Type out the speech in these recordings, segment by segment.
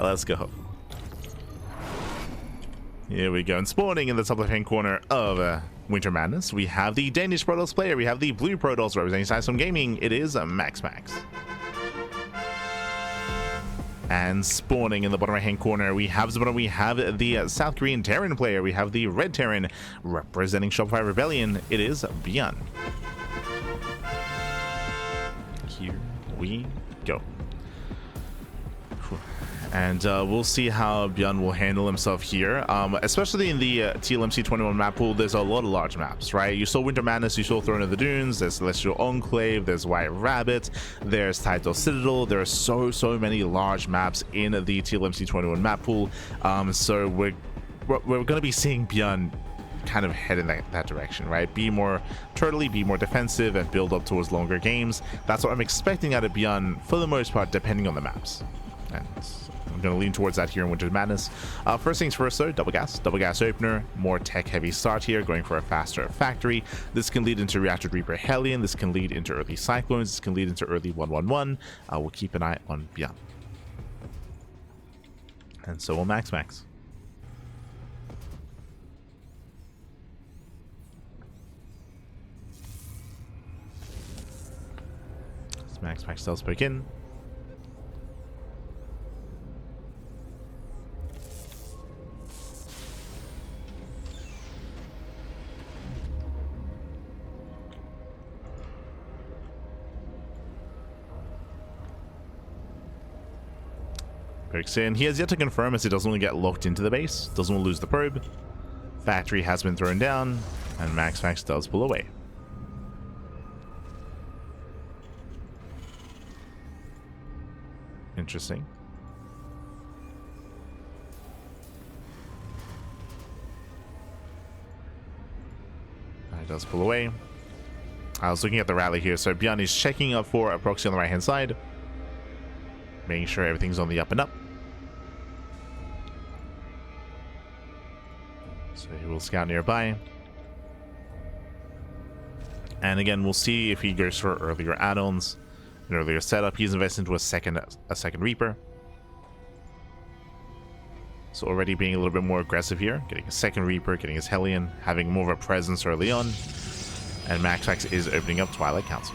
Let's go. Here we go. And spawning in the top left-hand corner of Winter Madness, we have the Danish Protoss player. We have the blue Protoss representing System Gaming. It is MaxPax. And spawning in the bottom right-hand corner, we have the South Korean Terran player. We have the red Terran representing Shopify Rebellion. It is ByuN. Here we go. And we'll see how ByuN will handle himself here, especially in the TLMC 21 map pool. There's a lot of large maps, right? You saw Winter Madness, you saw Throne of the Dunes, there's Celestial Enclave, there's White Rabbit, there's Title Citadel. There are so many large maps in the TLMC 21 map pool. So we're going to be seeing ByuN kind of head in that direction, right? Be more turtley, be more defensive, and build up towards longer games. That's what I'm expecting out of ByuN for the most part, depending on the maps. And I'm going to lean towards that here in Winter Madness. First things first though, double gas opener, more tech heavy start here, going for a faster factory. This can lead into Reactor Reaper Hellion, this can lead into early Cyclones, this can lead into early 111. We'll keep an eye on ByuN. And so will MaxPax. MaxPax does poke in. Pokes in. He has yet to confirm as he doesn't want to get locked into the base, doesn't want to lose the probe. Factory has been thrown down, and MaxPax does pull away. Interesting. He does pull away. I was looking at the rally here, so ByuN is checking up for a proxy on the right hand side, making sure everything's on the up and up. So he will scout nearby. And again, we'll see if he goes for earlier add-ons, an earlier setup. He's invested into a second Reaper. So already being a little bit more aggressive here, getting a second Reaper, getting his Hellion, having more of a presence early on. And MaxPax is opening up Twilight Council.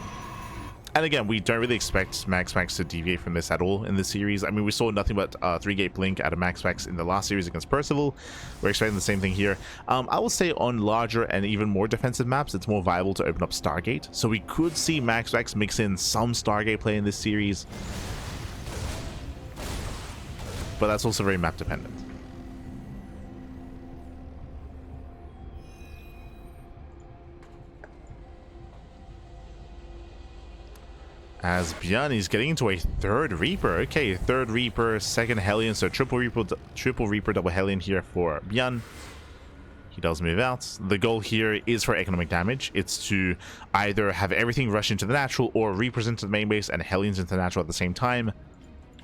And again, we don't really expect MaxPax to deviate from this at all in this series. I mean, we saw nothing but 3-gate blink out of MaxPax in the last series against Percival. We're expecting the same thing here. I will say on larger and even more defensive maps, it's more viable to open up Stargate. So we could see MaxPax mix in some Stargate play in this series. But that's also very map dependent. As ByuN is getting into a third Reaper. Okay, third Reaper, second Hellion, so triple Reaper, double Hellion here for ByuN. He does move out. The goal here is for economic damage. It's to either have everything rush into the natural or Reapers into the main base and Hellions into the natural at the same time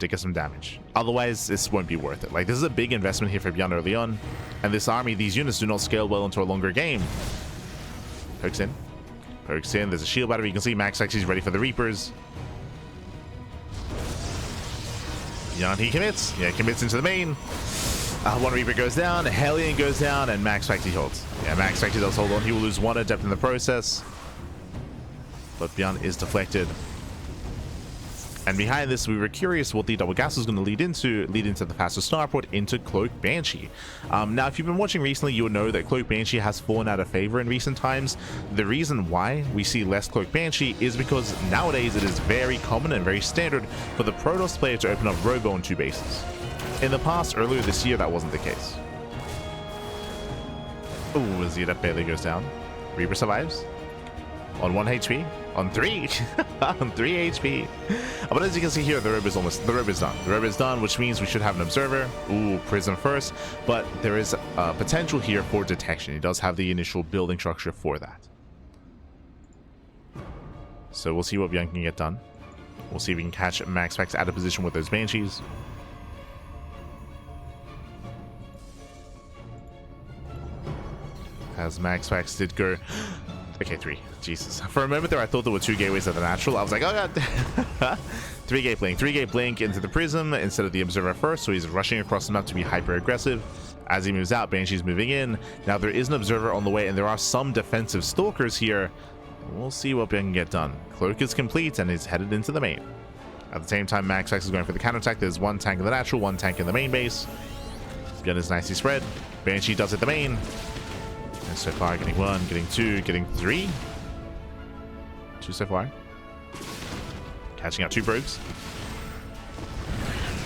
to get some damage. Otherwise, this won't be worth it. Like, this is a big investment here for ByuN early on. And this army, these units do not scale well into a longer game. Pokes in. Pokes in. There's a shield battery. You can see MaxPax is ready for the Reapers. ByuN, he commits. Yeah, commits into the main. One Reaper goes down, a Hellion goes down, and MaxPax he holds. Yeah, MaxPax does hold on. He will lose one adept in the process. But ByuN is deflected. And behind this, we were curious what the double gas was going to lead into the faster starport into Cloak Banshee. Now, if you've been watching recently, you will know that Cloak Banshee has fallen out of favor in recent times. The reason why we see less Cloak Banshee is because nowadays it is very common and very standard for the Protoss player to open up Robo on 2 bases. In the past, earlier this year, that wasn't the case. Ooh, Zeta barely goes down. Reaper survives. On 1 HP. On 3. On 3 HP. But as you can see here, the robe is done. The robe is done, which means we should have an observer. Ooh, Prism first. But there is potential here for detection. He does have the initial building structure for that. So we'll see what ByuN can get done. We'll see if we can catch MaxPax out of position with those Banshees. As MaxPax did go Okay, 3. Jesus. For a moment there, I thought there were 2 gateways at the natural. I was like, oh god. 3 gate blink. 3 gate blink into the prism instead of the observer first. So he's rushing across the map to be hyper aggressive. As he moves out, Banshee's moving in. Now there is an observer on the way, and there are some defensive stalkers here. We'll see what ByuN can get done. Cloak is complete and is headed into the main. At the same time, MaxPax is going for the counterattack. There's 1 tank in the natural, 1 tank in the main base. ByuN is nicely spread. Banshee does hit the main. And so far, getting 1, getting 2, getting 3. 2 so far. Catching out 2 probes.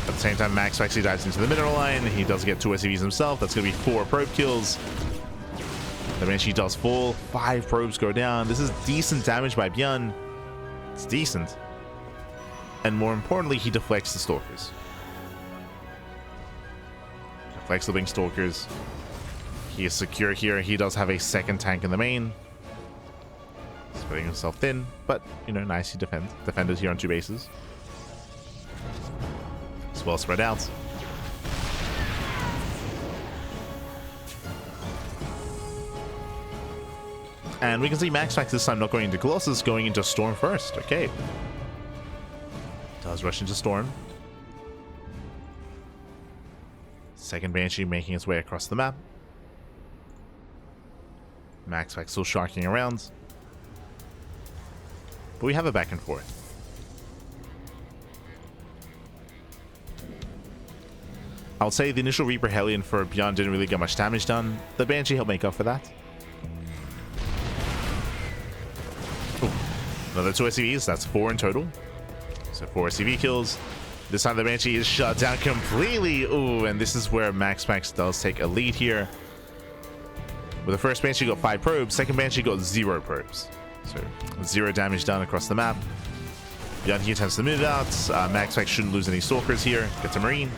At the same time, MaxPax, he dives into the mineral line. He does get 2 SCVs himself. That's going to be 4 probe kills. The Banshee does fall. 5 probes go down. This is decent damage by ByuN. It's decent. And more importantly, he deflects the stalkers. Deflects the wing stalkers. He is secure here. He does have a 2nd tank in the main. Spreading himself thin, but, you know, nice. He defended here on 2 bases. It's well spread out. And we can see MaxPax this time not going into Colossus, going into Storm first. Okay. Does rush into Storm. 2nd Banshee making its way across the map. MaxPax still sharking around. But we have a back and forth. I'll say the initial Reaper Hellion for ByuN didn't really get much damage done. The Banshee helped make up for that. Ooh. Another 2 SCVs, that's 4 in total. So 4 SCV kills. This time the Banshee is shut down completely. Ooh, and this is where MaxPax does take a lead here. With the first Banshee got 5 probes, 2nd Banshee got 0 probes. So 0 damage done across the map. ByuN here attempts to move out. MaxPax shouldn't lose any stalkers here. Gets a Marine.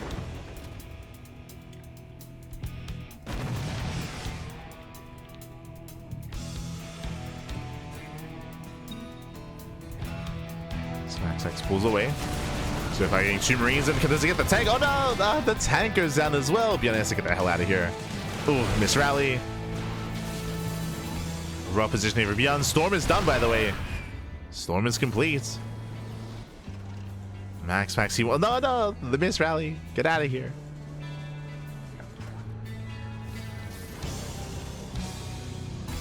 So MaxPax pulls away. So if I get 2 Marines in, does he get the tank? Oh no! The tank goes down as well. ByuN has to get the hell out of here. Ooh, miss rally. Rough positioning for ByuN. Storm is done, by the way. Storm is complete. MaxPax, he will. No, the miss rally. Get out of here.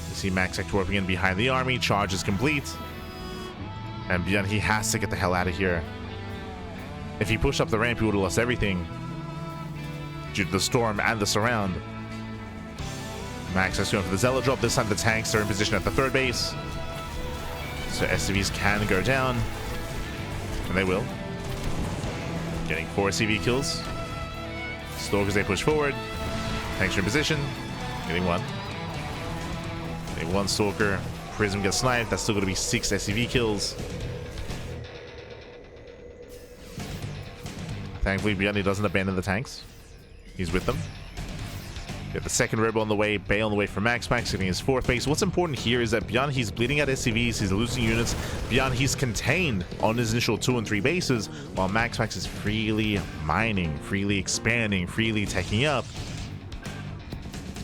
You see MaxPax warping in behind the army. Charge is complete. And ByuN, he has to get the hell out of here. If he pushed up the ramp, he would have lost everything due to the storm and the surround. MaxPax going for the Zealot drop. This time the tanks are in position at the 3rd base. So SCVs can go down. And they will. Getting 4 SCV kills. Stalkers, they push forward. Tanks are in position. Getting 1. Getting 1 Stalker. Prism gets sniped. That's still going to be 6 SCV kills. Thankfully, ByuN doesn't abandon the tanks. He's with them. Get the 2nd Rebel on the way, Bay on the way for MaxPax, getting his 4th base. What's important here is that ByuN, he's bleeding out SCVs, he's losing units. ByuN, he's contained on his initial 2 and 3 bases, while MaxPax is freely mining, freely expanding, freely taking up.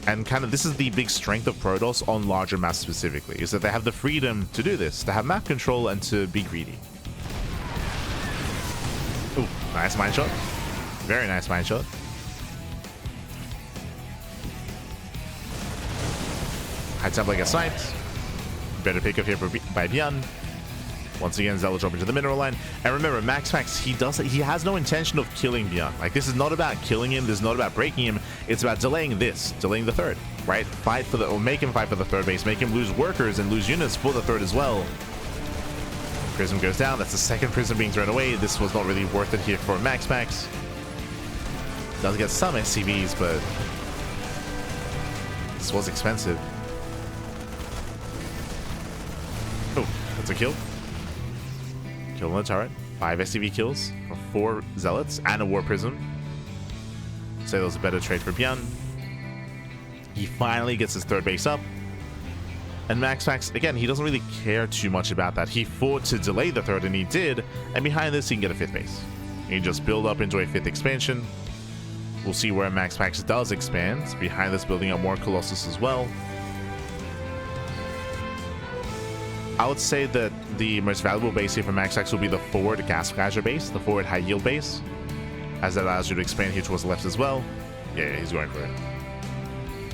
And kind of this is the big strength of Protoss on larger maps specifically, is that they have the freedom to do this, to have map control and to be greedy. Ooh, nice mine shot. Very nice mine shot. High tempo gets sniped. Better pickup here by ByuN. Once again, Zealot drop into the mineral line. And remember, MaxPax, he has no intention of killing ByuN. Like, this is not about killing him. This is not about breaking him. It's about delaying this, delaying the 3rd, right? Fight for the, or make him fight for the 3rd base. Make him lose workers and lose units for the 3rd as well. Prism goes down. That's the 2nd Prism being thrown away. This was not really worth it here for MaxPax. Does get some SCVs, but this was expensive. Oh, that's a kill. Kill on the turret. 5 SCV kills for 4 Zealots and a War Prism. Say that was a better trade for ByuN. He finally gets his 3rd base up. And MaxPax, again, he doesn't really care too much about that. He fought to delay the 3rd, and he did. And behind this, he can get a 5th base. He can just build up into a 5th expansion. We'll see where MaxPax does expand. Behind this, building up more Colossus as well. I would say that the most valuable base here for MaxPax will be the forward gas geyser base, the forward high yield base, as that allows you to expand here towards the left as well. Yeah, he's going for it.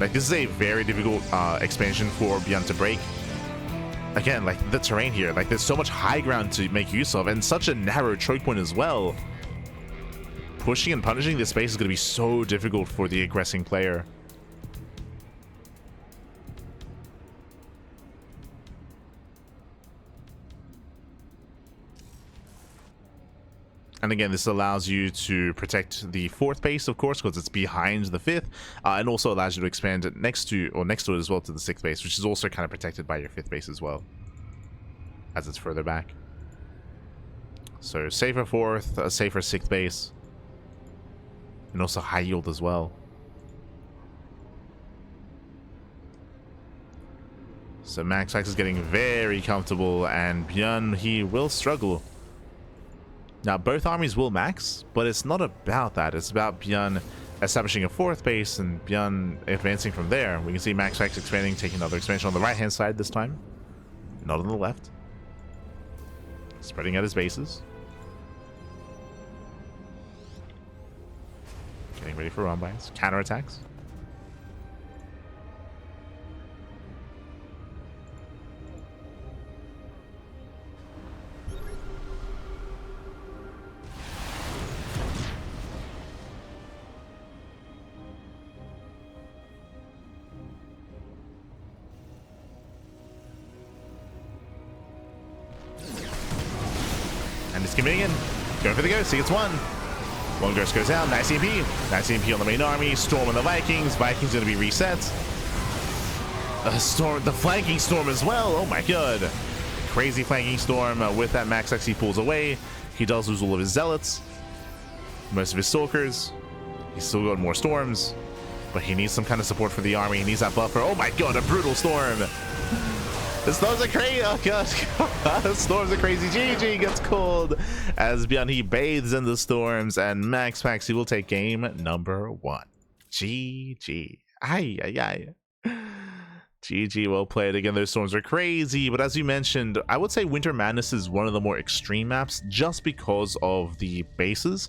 Like, this is a very difficult expansion for ByuN to break. Again, like, the terrain here, like, there's so much high ground to make use of, and such a narrow choke point as well. Pushing and punishing this space is going to be so difficult for the aggressing player. And again, this allows you to protect the fourth base, of course, because it's behind the fifth, and also allows you to expand it next to it as well to the sixth base, which is also kind of protected by your fifth base as well, as it's further back. So safer fourth, a safer sixth base, and also high yield as well. So MaxPax is getting very comfortable, and ByuN, he will struggle. Now, both armies will max, but it's not about that. It's about ByuN establishing a fourth base and ByuN advancing from there. We can see MaxPax expanding, taking another expansion on the right-hand side this time. Not on the left. Spreading out his bases. Getting ready for run-bys. Counterattacks. And it's coming in. Going for the ghost. He gets one. One ghost goes down. Nice EMP. Nice EMP on the main army. Storm on the Vikings. Vikings going to be reset. Storm, the flanking storm as well. Oh my god. Crazy flanking storm. With that MaxPax, he pulls away. He does lose all of his zealots. Most of his stalkers. He's still got more storms. But he needs some kind of support for the army. He needs that buffer. Oh my god, a brutal storm. The storms are crazy. Oh god. The storms are crazy. GG gets called as ByuN, he bathes in the storms, and MaxPax, he will take game number 1. GG. Ay, ay, ay. GG, well played. Again, those storms are crazy, but as you mentioned, I would say Winter Madness is one of the more extreme maps just because of the bases,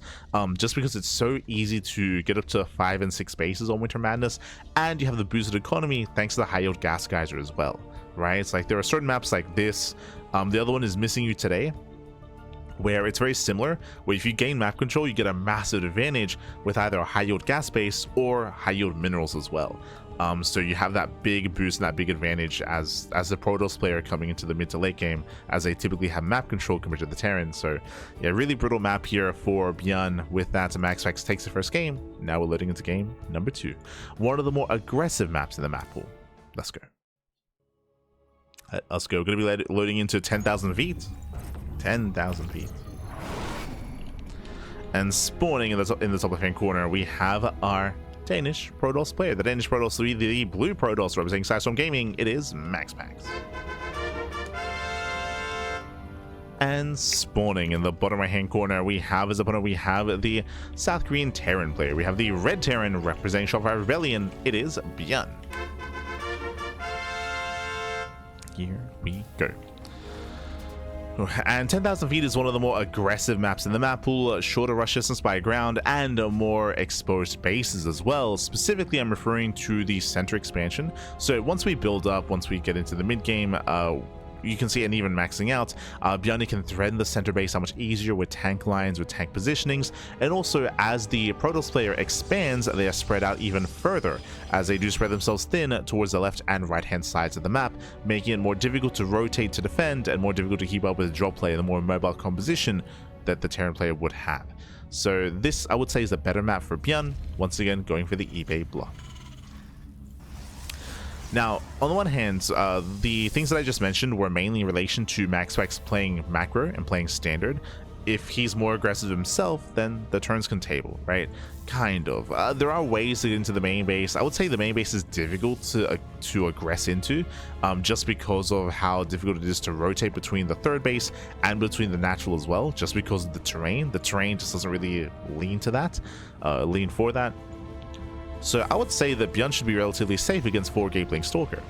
just because it's so easy to get up to 5 and 6 bases on Winter Madness, and you have the boosted economy thanks to the high yield gas geyser as well, right? It's like there are certain maps like this. The other one is Missing You Today, where it's very similar, where if you gain map control, you get a massive advantage with either a high yield gas base or high yield minerals as well. So you have that big boost and that big advantage as the Protoss player coming into the mid to late game, as they typically have map control compared to the Terran. So yeah, really brutal map here for ByuN. With that, MaxPax takes the first game. Now we're loading into game number 2. One of the more aggressive maps in the map pool. Let's go. Let's go. Going to be loading into 10,000 feet. 10,000 feet. And spawning in the top left-hand corner, we have our Danish Protoss player. The Danish Protoss, the blue Protoss representing Sidestorm Gaming. It is MaxPax. And spawning in the bottom right-hand corner, we have as opponent, we have the South Korean Terran player. We have the red Terran representing Shopify Rebellion. It is ByuN. Here we go. And 10,000 feet is one of the more aggressive maps in the map pool, shorter rush distance by ground, and more exposed bases as well. Specifically, I'm referring to the center expansion. So once we build up, once we get into the mid game, you can see, and even maxing out, ByuN can threaten the center base so much easier with tank lines, with tank positionings, and also as the Protoss player expands, they are spread out even further, as they do spread themselves thin towards the left and right hand sides of the map, making it more difficult to rotate to defend and more difficult to keep up with the drop play, the more mobile composition that the Terran player would have. So this, I would say, is a better map for ByuN, once again going for the eBay block. Now, on the one hand, the things that I just mentioned were mainly in relation to MaxPax playing macro and playing standard. If he's more aggressive himself, then the turns can table, right? Kind of. There are ways to get into the main base. I would say the main base is difficult to aggress into, just because of how difficult it is to rotate between the third base and between the natural as well, just because of the terrain. The terrain just doesn't really lean to that, lean for that. So I would say that ByuN should be relatively safe against 4 Gateblink Stalker.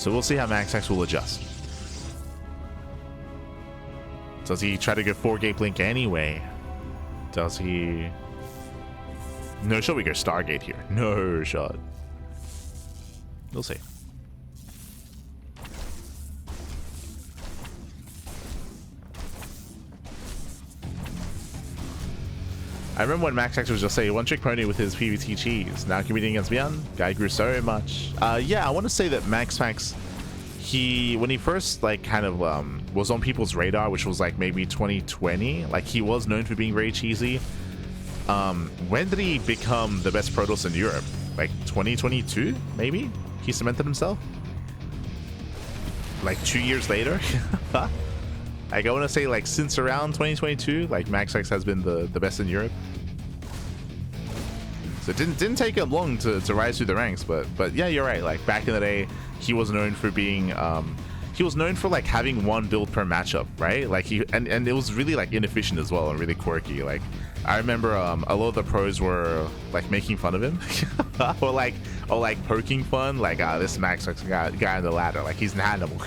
So we'll see how MaxPax will adjust. Does he try to go 4-gate blink anyway? Does he... No shot we go Stargate here. No shot. We'll see. I remember when MaxPax was just saying one trick pony with his PvT cheese. Now competing against ByuN, guy grew so much. Yeah, I want to say that MaxPax, when he first like kind of was on people's radar, which was like maybe 2020, like he was known for being very cheesy. When did he become the best Protoss in Europe? Like 2022, maybe? He cemented himself? Like 2 years later? Like, I want to say, like, since around 2022, like, MaxPax has been the best in Europe. So it didn't take him long to rise through the ranks, but yeah, you're right. Like, back in the day, he was known for being, he was known for, like, having one build per matchup, right? Like, and it was really, like, inefficient as well and really quirky. Like, I remember a lot of the pros were, like, making fun of him. or poking fun. Like, this MaxPax guy on the ladder. Like, he's an animal.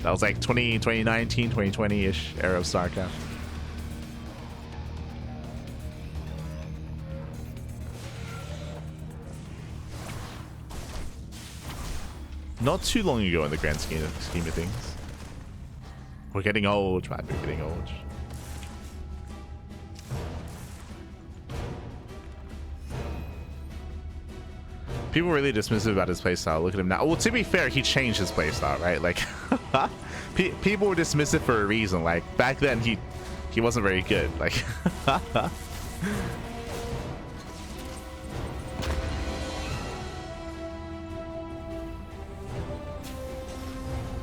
That was like 2019, 2020-ish era of StarCraft. Not too long ago in the grand scheme of things. We're getting old, man. We're getting old. People really dismissive about his playstyle. Look at him now. Well, to be fair, he changed his playstyle, right? Like, people were dismissive for a reason. Like, back then, he wasn't very good. Like, but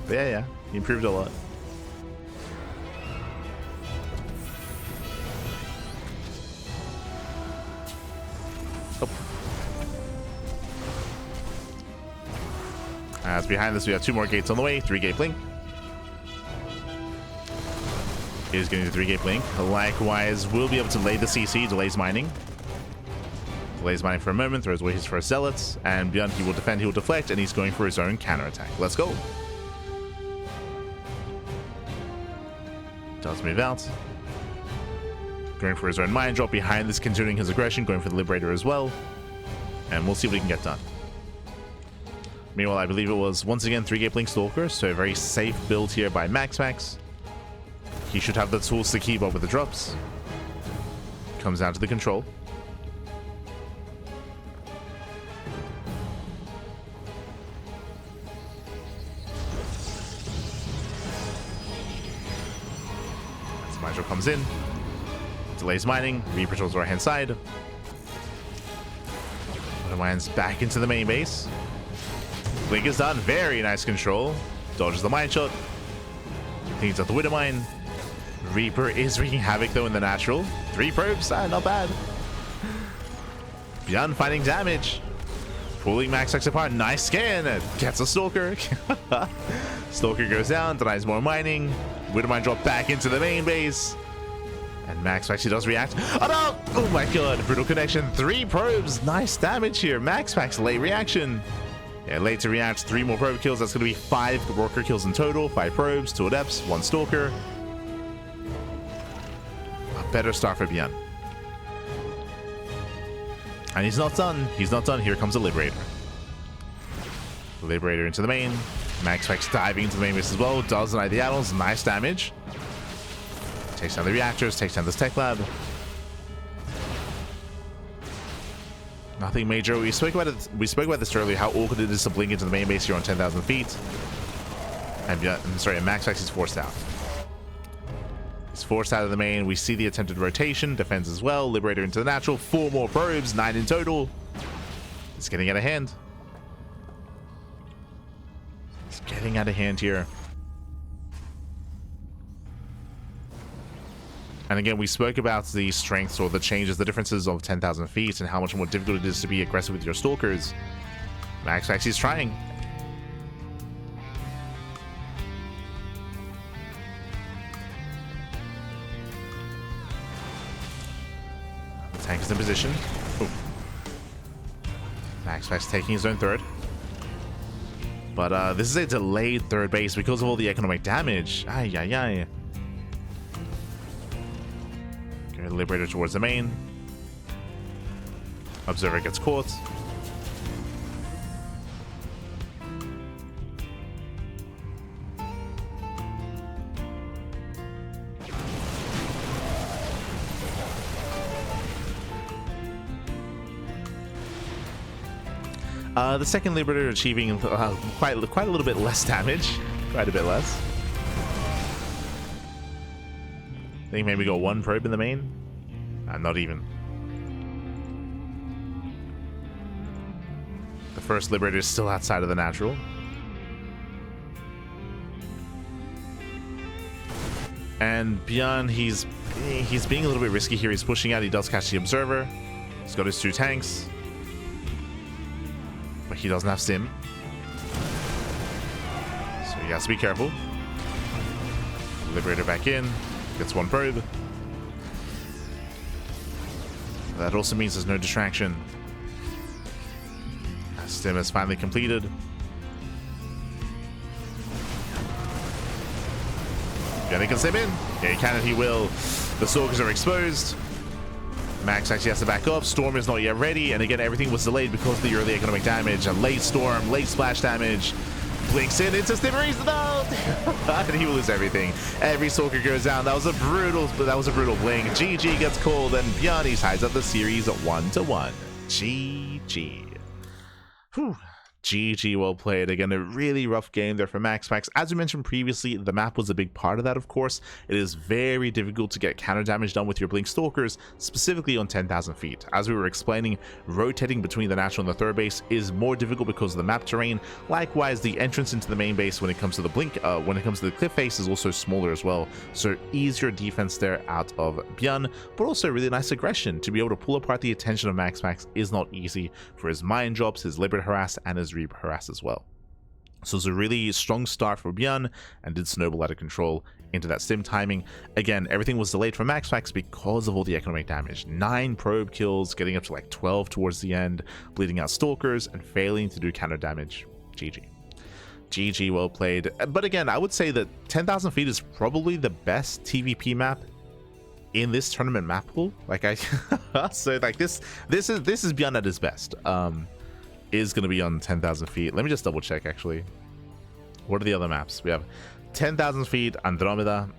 yeah, he improved a lot. As behind this, we have 2 more gates on the way. 3-gate blink. Is getting the 3-gate blink. Likewise, we'll be able to lay the CC. Delays mining. Delays mining for a moment. Throws away his first zealots. And ByuN, he will defend, he will deflect, and he's going for his own counterattack. Let's go. Does move out. Going for his own mine drop behind this, continuing his aggression. Going for the Liberator as well. And we'll see what he can get done. Meanwhile, I believe it was once again 3-gate blink Stalker, so a very safe build here by MaxPax. He should have the tools to keep up with the drops. Comes down to the control. As the mine drop comes in, delays mining, Reaper towards the right hand side. The mine's back into the main base. Blink is done. Very nice control. Dodges the mine shot. Cleans up the Widow Mine. Reaper is wreaking havoc though in the natural. 3 probes. Not bad. ByuN finding damage. Pulling MaxPax apart. Nice scan. Gets a Stalker. Stalker goes down. Denies more mining. Widow Mine drop back into the main base. And MaxPax, he does react. Oh no! Oh my god. Brutal connection. 3 probes. Nice damage here. MaxPax late reaction. Yeah, late to react. 3 more probe kills. That's going to be 5 worker kills in total. 5 probes, 2 adepts, 1 stalker. A better start for ByuN. And he's not done. He's not done. Here comes the Liberator. Liberator into the main. MaxPax diving into the main base as well. Does deny the add-ons. Nice damage. Takes down the reactors. Takes down this tech lab. Nothing major. We spoke about it. We spoke about this earlier. How awkward it is to blink into the main base here on 10,000 feet. And MaxPax is forced out. He's forced out of the main. We see the attempted rotation. Defends as well. Liberator into the natural. 4 more probes. 9 in total. It's getting out of hand. It's getting out of hand here. And again, we spoke about the strengths or the changes, the differences of 10,000 feet and how much more difficult it is to be aggressive with your stalkers. MaxPax is trying. The tank is in position. Ooh. MaxPax taking his own third. But this is a delayed third base because of all the economic damage. Ay, ay, ay. Okay, Liberator towards the main. Observer gets caught. The second Liberator achieving quite a little bit less damage. Quite a bit less. I think maybe go one probe in the main. Not even. The first Liberator is still outside of the natural. And ByuN, he's being a little bit risky here. He's pushing out. He does catch the Observer. He's got his 2 tanks. But he doesn't have Stim. So he has to be careful. Liberator back in. Gets 1 probe. That also means there's no distraction. Stim is finally completed. Yeah, they can stim in. Yeah, he can and he will. The Stalkers are exposed. Max actually has to back up. Storm is not yet ready. And again, everything was delayed because of the early economic damage. A late Storm, late splash damage. Blinks in into Stimmeries. No! And he will lose everything. Every Stalker goes down. That was a brutal blink. GG gets called and ByuN ties up the series 1-1. GG. Whew. GG, well played. Again, a really rough game there for MaxPax. As we mentioned previously, the map was a big part of that, of course. It is very difficult to get counter damage done with your Blink Stalkers, specifically on 10,000 feet. As we were explaining, rotating between the natural and the third base is more difficult because of the map terrain. Likewise, the entrance into the main base when it comes to the Blink, when it comes to the cliff face is also smaller as well. So easier defense there out of ByuN, but also really nice aggression. To be able to pull apart the attention of MaxPax is not easy for his mind drops, his Liberator harass, and his Reap harass as well. So it's a really strong start for ByuN and did snowball out of control into that Stim timing. Again, everything was delayed for MaxPax because of all the economic damage. 9 probe kills, getting up to like 12 towards the end, bleeding out Stalkers and failing to do counter damage. GG. GG, well played. But again, I would say that 10,000 feet is probably the best TVP map in this tournament map pool. Like so like this is ByuN at his best. Is going to be on 10,000 feet. Let me just double check actually. What are the other maps? We have 10,000 feet, Andromeda.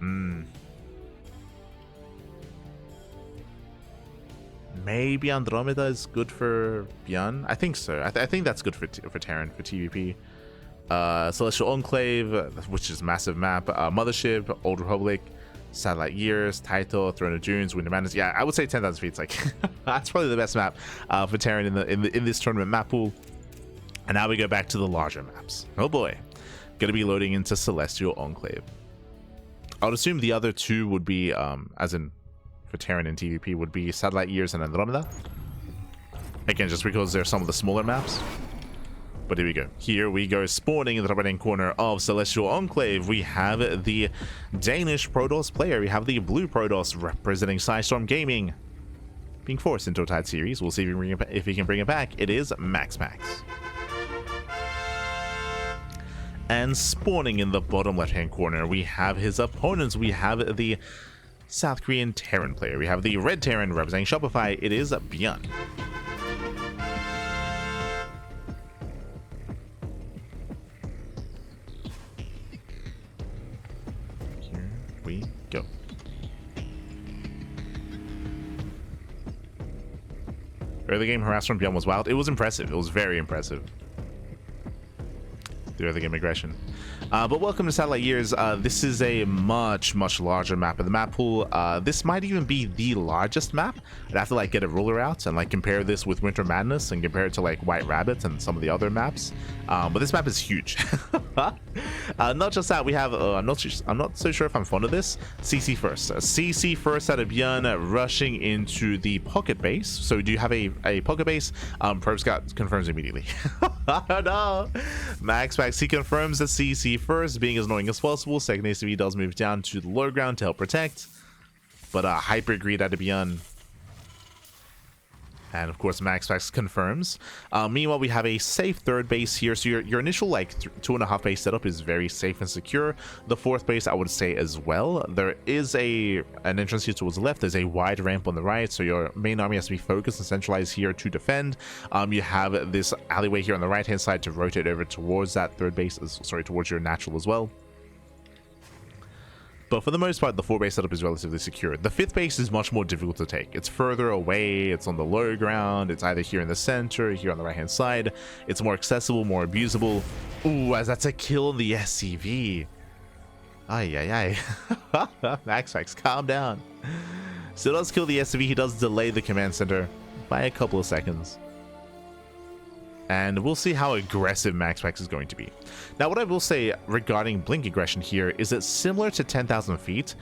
Maybe Andromeda is good for ByuN. I think so. I think that's good for Terran, for TVP. Celestial Enclave, which is massive map. Mothership, Old Republic, Satellite Years, Taito, Throne of Dunes, Winter Madness. Yeah, I would say 10,000 feet. It's like that's probably the best map for Terran in this tournament map pool. And now we go back to the larger maps. Oh boy, gonna be loading into Celestial Enclave. I would assume the other two would be, as in for Terran and TVP, would be Satellite Years and Andromeda. Again, just because they're some of the smaller maps. But here we go. Here we go, spawning in the top right-hand corner of Celestial Enclave. We have the Danish Protoss player. We have the blue Protoss representing Psystorm Gaming. Being forced into a tied series. We'll see if he can bring it back. It is MaxPax. And spawning in the bottom left-hand corner, we have his opponents. We have the South Korean Terran player. We have the red Terran representing Shopify. It is ByuN. We go. Early game harassment from ByuN was wild. It was impressive. It was very impressive. The early game aggression. But welcome to Satellite Years. This is a much larger map of the map pool. This might even be the largest map. I'd have to like get a ruler out and like compare this with Winter Madness and compare it to like White Rabbit and some of the other maps. But this map is huge. Not just that, we have I'm not so sure if I'm fond of this. CC first. CC first out of ByuN rushing into the pocket base. So do you have a pocket base? Probe Scout confirms immediately. No, MaxPax, he confirms that CC first, being as annoying as possible. Second ACV does move down to the low ground to help protect, but hyper greed out of ByuN. And of course, MaxPax confirms. Meanwhile, we have a safe third base here. So your initial like 2.5 base setup is very safe and secure. The fourth base, I would say as well. There is an entrance here towards the left. There's a wide ramp on the right. So your main army has to be focused and centralized here to defend. You have this alleyway here on the right hand side to rotate over towards that third base. Sorry, towards your natural as well. But for the most part, the 4-base setup is relatively secure. The 5th base is much more difficult to take. It's further away, it's on the low ground, it's either here in the center, here on the right-hand side. It's more accessible, more abusable. Ooh, as that's a kill on the SCV. Ay, ay, ay. MaxPax, calm down. Still does kill the SCV, he does delay the command center by a couple of seconds. And we'll see how aggressive MaxPax is going to be. Now, what I will say regarding blink aggression here is that similar to 10,000 feet,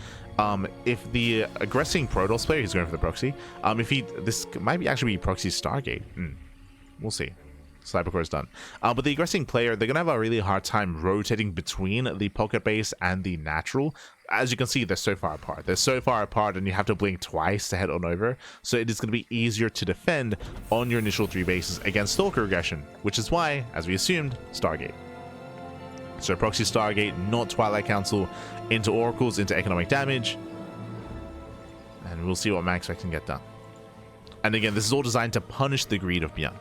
if the aggressing Protoss player, he's going for the proxy, this might actually be proxy Stargate. We'll see. Cybercore is done. But the aggressing player, they're going to have a really hard time rotating between the pocket base and the natural. As you can see, they're so far apart. They're so far apart, and you have to blink twice to head on over. So it is going to be easier to defend on your initial 3 bases against Stalker aggression, which is why, as we assumed, Stargate. So proxy Stargate, not Twilight Council, into Oracles, into economic damage. And we'll see what MaxPax can get done. And again, this is all designed to punish the greed of ByuN.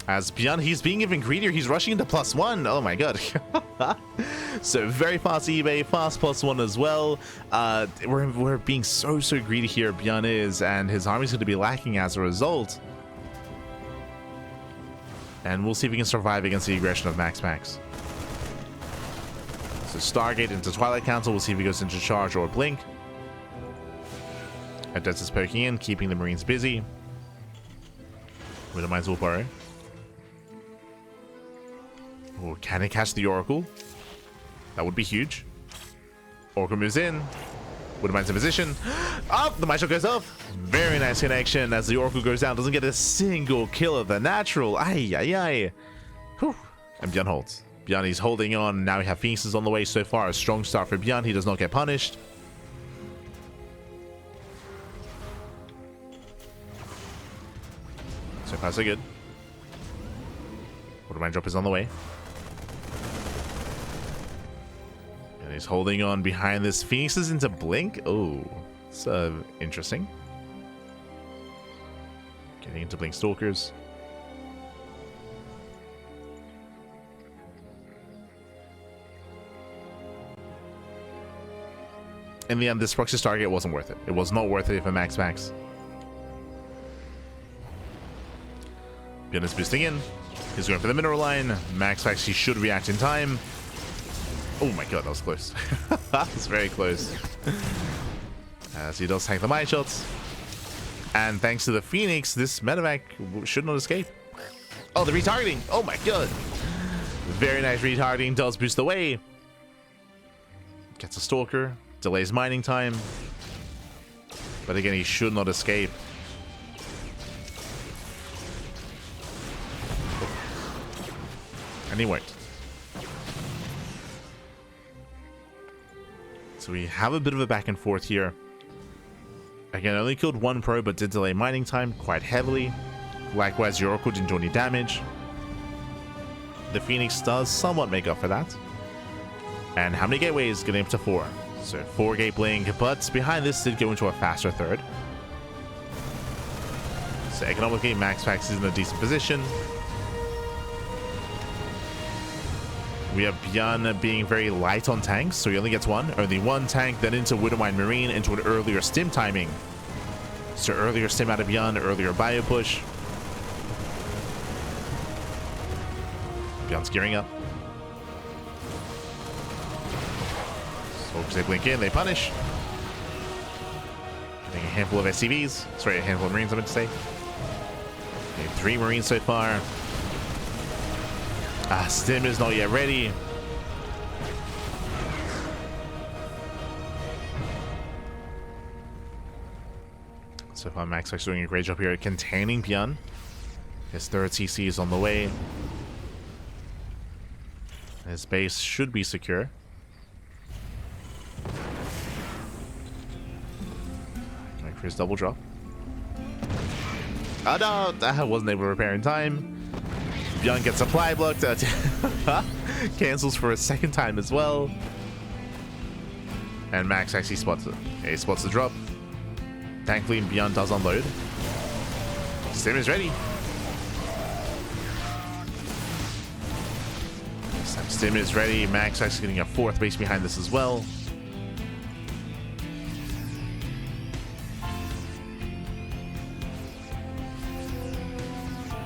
As ByuN, he's being even greedier. He's rushing into +1. Oh my god. So very fast eBay, fast +1 as well. We're being so greedy here, ByuN is, and his army's going to be lacking as a result. And we'll see if we can survive against the aggression of MaxPax. So Stargate into Twilight Council. We'll see if he goes into charge or blink. Adets is poking in, keeping the Marines busy. Widowmines will burrow. Oh, can he catch the Oracle? That would be huge. Oracle moves in. Widowmine's in position. Up! The Might Shot goes off. Very nice connection as the Oracle goes down. Doesn't get a single kill of the natural. Ay, ay, ay. Whew. And ByuN holds. ByuN, he's holding on. Now we have Phoenixes on the way so far. A strong start for ByuN. He does not get punished. So far, so good. Widowmine drop is on the way. And he's holding on behind this. Phoenixes into blink. Oh, it's interesting. Getting into blink stalkers. In the end, this proxy Stargate wasn't worth it. It was not worth it for MaxPax. ByuN is boosting in. He's going for the mineral line. MaxPax, he should react in time. Oh my god, that was close. That was very close. As he does tank the Might Shots. And thanks to the Phoenix, this medevac should not escape. Oh, the retargeting. Oh my god. Very nice retargeting. Does boost away. Gets a Stalker. Delays mining time. But again, he should not escape. And he won't. So we have a bit of a back and forth here. Again, only killed 1 pro, but did delay mining time quite heavily. Likewise, your Oracle didn't do any damage. The Phoenix does somewhat make up for that. And how many gateways? Getting up to 4. So 4 gate blink, but behind this did go into a faster third. So economically, MaxPax is in a decent position. We have ByuN being very light on tanks, so he only gets 1. Only 1 tank, then into Widowmine Marine, into an earlier stim timing. So earlier stim out of ByuN, earlier bio push. ByuN's gearing up. Soldiers, they blink in, they punish. Getting a handful of SCVs. Sorry, a handful of Marines, I meant to say. Okay, 3 Marines so far. Stim is not yet ready. So far, MaxPax doing a great job here at containing ByuN. His third CC is on the way. His base should be secure. Going for his double drop. Oh no, I wasn't able to repair in time. ByuN gets supply blocked. Cancels for a second time as well. And Max actually spots it. Yeah, he spots the drop. Thankfully, ByuN does unload. Stim is ready. Stim is ready. Max actually getting a fourth base behind this as well.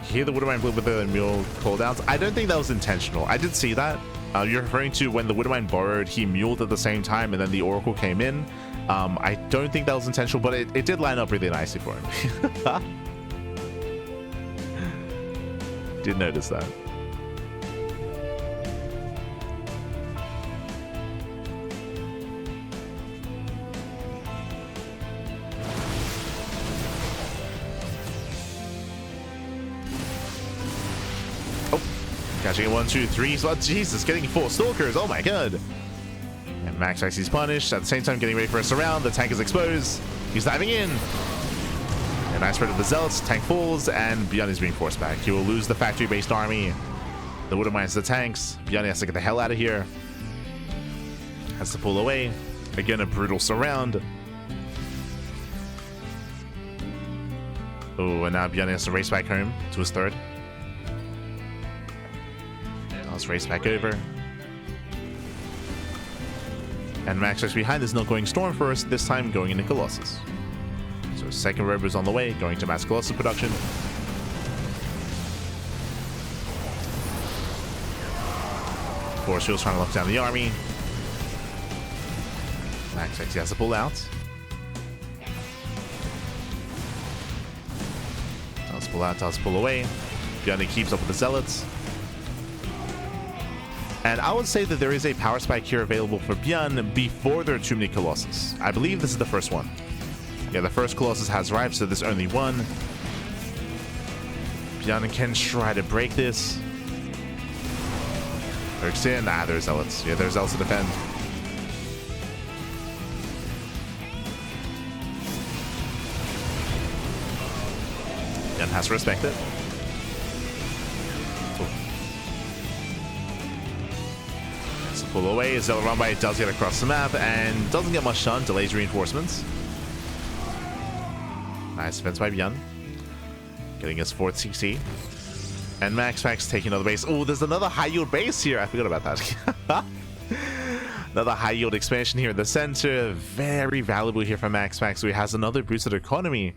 Hear the Widowmine blue with the mule cooldowns. I don't think that was intentional. I did see that. You're referring to when the Widowmine borrowed, he muled at the same time, and then the Oracle came in. I don't think that was intentional, but it did line up really nicely for him. Did notice that. Catching it 1, 2, 3. So, Jesus, getting 4 stalkers. Oh my god. And MaxPax is punished. At the same time, getting ready for a surround. The tank is exposed. He's diving in. A nice spread of the Zealots. Tank falls, and ByuN is being forced back. He will lose the factory-based army. The Widowmines, the tanks. ByuN has to get the hell out of here. Has to pull away. Again, a brutal surround. Oh, and now ByuN has to race back home to his third. Let's race back over. And MaxPax behind is not going Storm first, this time going into Colossus. So second robo is on the way, going to mass Colossus production. Force Field's trying to lock down the army. MaxPax has to pull out. Does pull out, does pull away. ByuN keeps up with the Zealots. And I would say that there is a power spike here available for ByuN before there are too many Colossus. I believe this is the first one. Yeah, the first Colossus has arrived, so there's only one. ByuN can try to break this. Lurks in. Ah, there's Zealots. Yeah, there's Zealots to defend. ByuN has to respect it. Pull away. Zealot run by does get across the map and doesn't get much done. Delays reinforcements. Nice defense by ByuN. Getting his 4th CC. And MaxPax taking another base. Oh, there's another high yield base here. I forgot about that. Another high yield expansion here in the center. Very valuable here for MaxPax. So he has another boosted economy.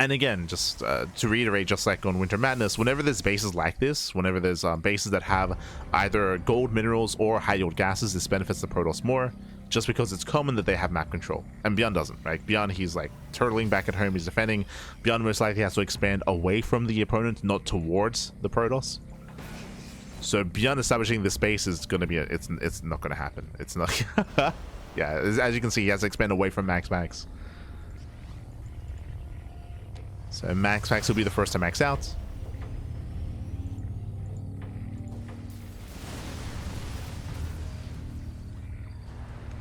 And again, just to reiterate, just like on Winter Madness, whenever there's bases like this, whenever there's bases that have either gold minerals or high yield gases, this benefits the Protoss more, just because it's common that they have map control. And ByuN doesn't, right? ByuN, he's like turtling back at home, he's defending. ByuN most likely has to expand away from the opponent, not towards the Protoss. So ByuN establishing this base is going to be, it's not going to happen. It's not, yeah, as you can see, he has to expand away from MaxPax. So MaxPax will be the first to max out.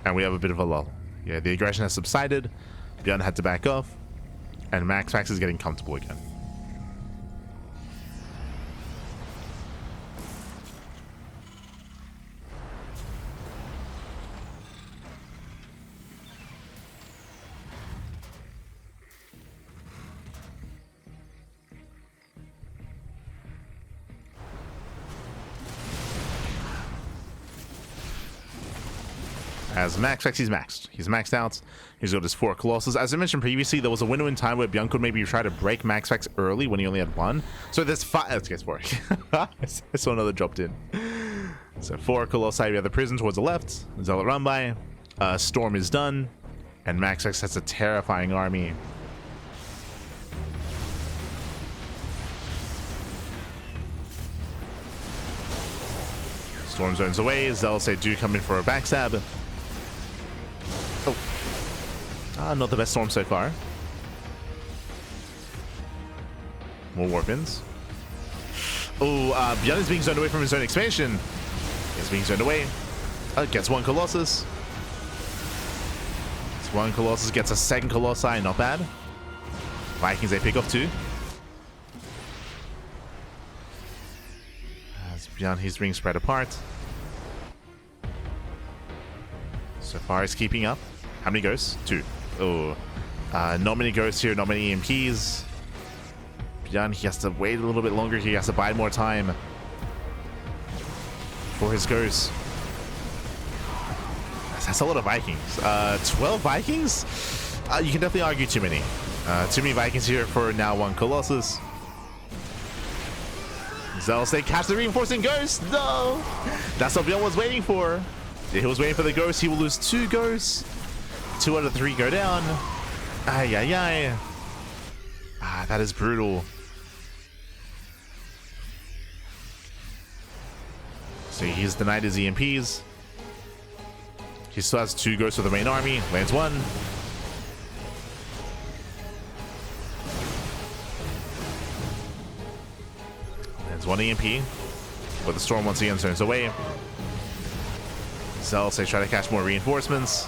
And we have a bit of a lull. Yeah, the aggression has subsided. ByuN had to back off. And MaxPax is getting comfortable again. As MaxPax, he's maxed. He's maxed out. He's got his 4 Colossus. As I mentioned previously, there was a window in time where ByuN could maybe try to break MaxPax early when he only had 1. So there's 5. Let's get 4. I saw another dropped in. So 4 Colossi. We have the prison towards the left. Zealot run by. Storm is done. And MaxPax has a terrifying army. Storm zones away. Zealots, they do come in for a backstab. Not the best storm so far. More warpins. Oh, ByuN is being zoned away from his own expansion. He's being zoned away. Gets one Colossus. Gets one Colossus, gets a second Colossi, not bad. Vikings, they pick off two. As ByuN, he's being spread apart. So far, he's keeping up. How many ghosts? Two. Oh, not many ghosts here, not many EMPs. ByuN, he has to wait a little bit longer. He has to buy more time for his ghosts. That's a lot of Vikings. 12 Vikings? You can definitely argue too many. Too many Vikings here for now one Colossus. Zealous, they catch the reinforcing ghost. No! That's what ByuN was waiting for. He was waiting for the ghost. He will lose two ghosts. 2 out of 3 go down. Ay, ay, ay. That is brutal. So he's denied his EMPs. He still has 2 ghosts for the main army. Lands 1. Lands 1 EMP. But the storm once again turns away. Zealous, they try to catch more reinforcements.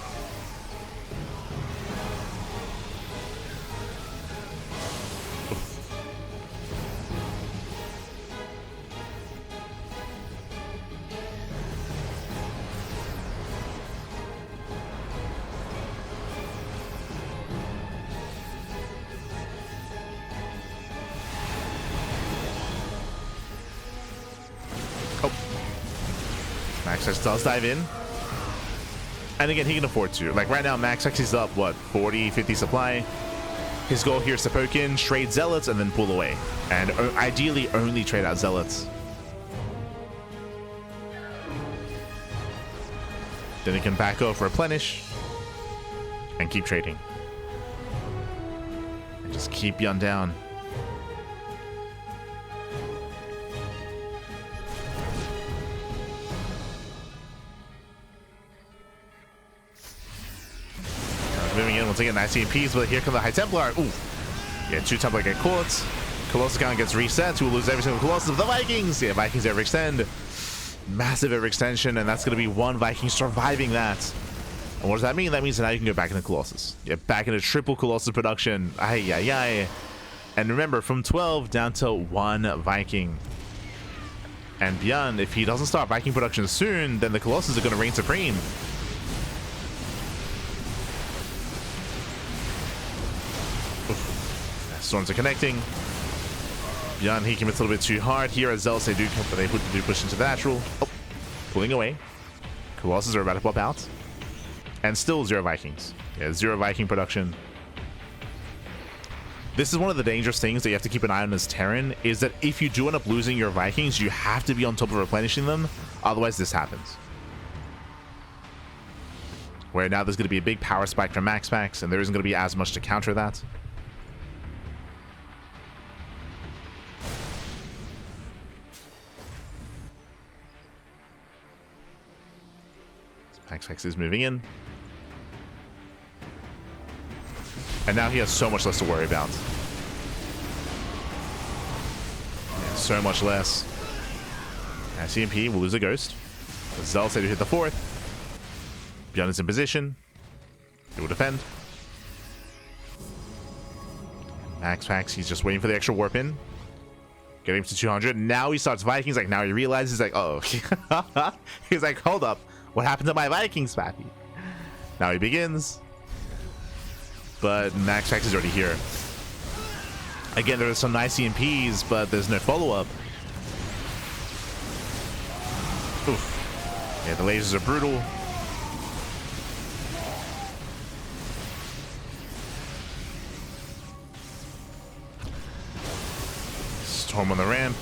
MaxPax does dive in. And again, he can afford to. Like right now, MaxPax is up, what, 40, 50 supply. His goal here is to poke in, trade Zealots, and then pull away. And ideally, only trade out Zealots. Then he can back off, replenish, and keep trading. And just keep ByuN down. Moving in once again, nice EMPs, but here come the High Templar. Ooh. Yeah, 2 Templar get caught. Colossus count gets reset. Who will lose every single Colossus of the Vikings? Yeah, Vikings overextend. Massive overextension, and that's going to be 1 Viking surviving that. And what does that mean? That means that now you can go back into Colossus. Yeah, back into triple Colossus production. Ay, ay, ay. And remember, from 12 down to 1 Viking. And ByuN, if he doesn't start Viking production soon, then the Colossus are going to reign supreme. Storms are connecting. ByuN, he commits a little bit too hard here as Zealous, they do push into the natural. Oh, pulling away. Colossus are about to pop out. And still 0 Vikings. Yeah, 0 Viking production. This is one of the dangerous things that you have to keep an eye on as Terran, is that if you do end up losing your Vikings, you have to be on top of replenishing them. Otherwise, this happens. Where now there's going to be a big power spike from MaxPax, and there isn't going to be as much to counter that. MaxPax is moving in. And now he has so much less to worry about. Yeah, so much less. CMP will lose a ghost. Zealous to hit the 4th. ByuN is in position. He will defend. MaxPax, he's just waiting for the extra warp in. Getting him to 200. Now he starts Vikings. Like, now he realizes, like, oh. He's like, hold up. What happened to my Vikings, Pappy? Now he begins. But MaxPax is already here. Again, there are some nice EMPs, but there's no follow-up. Oof. Yeah, the lasers are brutal. Storm on the ramp.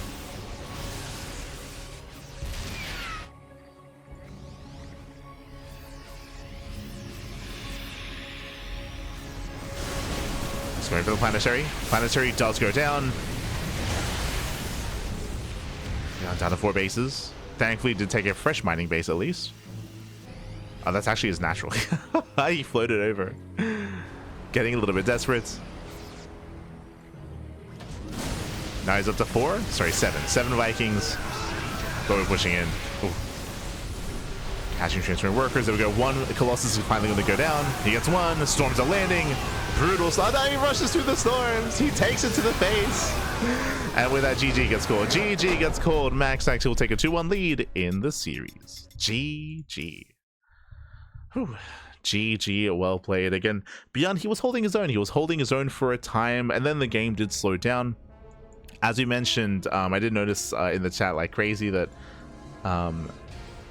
Going for the planetary. Planetary does go down. Yeah, down to 4 bases. Thankfully, did take a fresh mining base at least. Oh, that's actually his natural. He floated over. getting a little bit desperate. Now he's up to 4. Sorry, 7. 7 Vikings. But we're pushing in. Ooh. Catching transferring workers. There we go. 1 Colossus is finally going to go down. He gets 1. The storms are landing. Brutal slot. He rushes through the storms. He takes it to the face. And with that, GG gets called. GG gets called. MaxPax will take a 2-1 lead in the series. GG. Whew. GG, well played. Again, ByuN, he was holding his own. He was holding his own for a time, and then the game did slow down. As we mentioned, I did notice in the chat like crazy that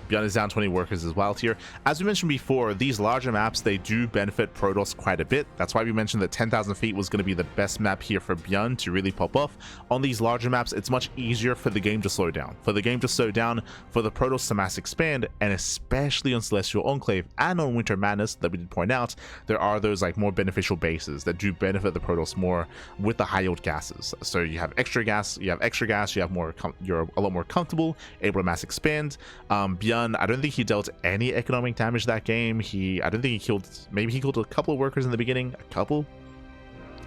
ByuN is down 20 workers as well here. As we mentioned before, these larger maps, they do benefit Protoss quite a bit. That's why we mentioned that 10,000 feet was going to be the best map here for ByuN to really pop off. On these larger maps, it's much easier for the game to slow down. For the game to slow down, for the Protoss to mass expand, and especially on Celestial Enclave and on Winter Madness that we did point out, there are those like more beneficial bases that do benefit the Protoss more with the high yield gases. So you have extra gas, you have more, you're a lot more comfortable, able to mass expand. ByuN, I don't think he dealt any economic damage that game. I don't think he killed, maybe he killed a couple of workers in the beginning, a couple,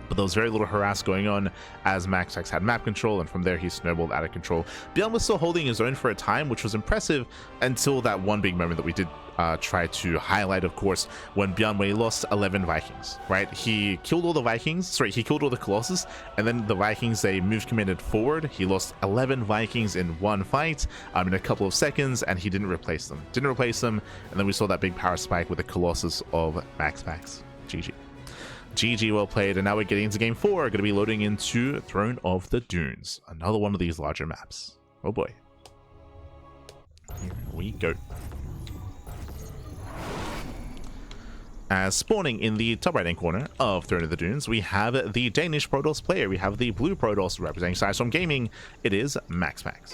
but there was very little harass going on as MaxPax had map control, and from there he snowballed out of control. ByuN was still holding his own for a time, which was impressive until that one big moment that we did try to highlight, of course, when he lost 11 Vikings, right? He killed all the Vikings, sorry, he killed all the Colossus, and then the Vikings, they moved commanded forward. He lost 11 Vikings in one fight in a couple of seconds, and he didn't replace them. And then we saw that big power spike with the Colossus of MaxPax. GG. GG, well played. And now we're getting into game 4. Going to be loading into Throne of the Dunes, another one of these larger maps. Oh boy. Here we go. As spawning in the top right hand corner of Throne of the Dunes, we have the Danish Protoss player. We have the blue Protoss representing Sidestorm Gaming. It is MaxPax.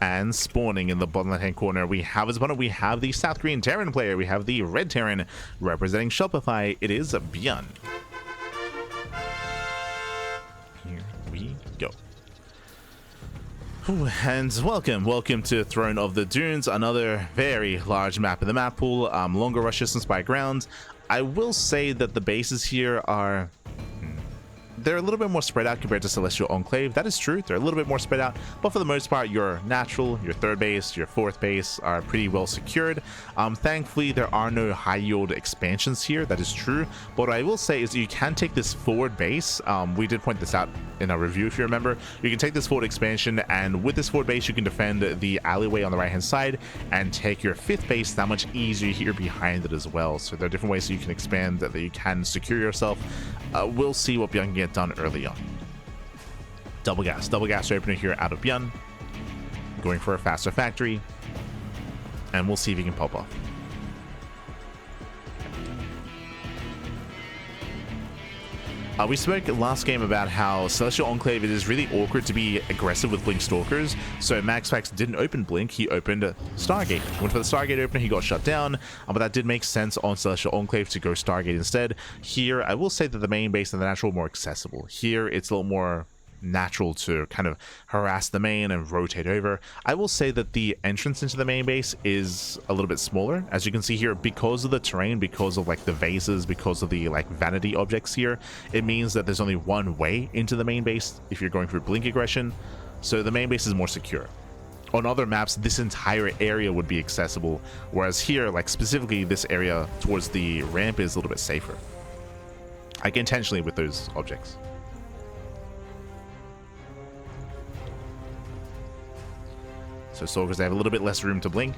And spawning in the bottom left hand corner, we have as opponent, we have the South Korean Terran player. We have the red Terran representing Shopify. It is ByuN. Here we go. Ooh, and welcome to Throne of the Dunes, another very large map in the map pool, longer rush distance by ground. I will say that the bases here are, they're a little bit more spread out compared to Celestial Enclave. That is true, they're a little bit more spread out, but for the most part, your natural, your third base, your fourth base are pretty well secured. Thankfully, there are no high yield expansions here, that is true, but what I will say is you can take this forward base, we did point this out in our review if you remember, you can take this forward expansion, and with this forward base you can defend the alleyway on the right hand side and take your fifth base that much easier here behind it as well. So there are different ways that you can expand, that you can secure yourself. We'll see what ByuN can get done early on. Double gas opener here out of ByuN, going for a faster factory, and we'll see if he can pop off. We spoke last game about how Celestial Enclave, it is really awkward to be aggressive with Blink Stalkers, so MaxPax didn't open Blink, he opened Stargate. Went for the Stargate opener, he got shut down, but that did make sense on Celestial Enclave to go Stargate instead. Here, I will say that the main base and the natural are more accessible. Here, it's a little more natural to kind of harass the main and rotate over. I will say that the entrance into the main base is a little bit smaller, as you can see here, because of the terrain, because of like the vases, because of the like vanity objects here. It means that there's only one way into the main base if you're going through Blink aggression, so the main base is more secure. On other maps, this entire area would be accessible, whereas here, like specifically this area towards the ramp, is a little bit safer, like intentionally with those objects. So Stalkers, they have a little bit less room to blink.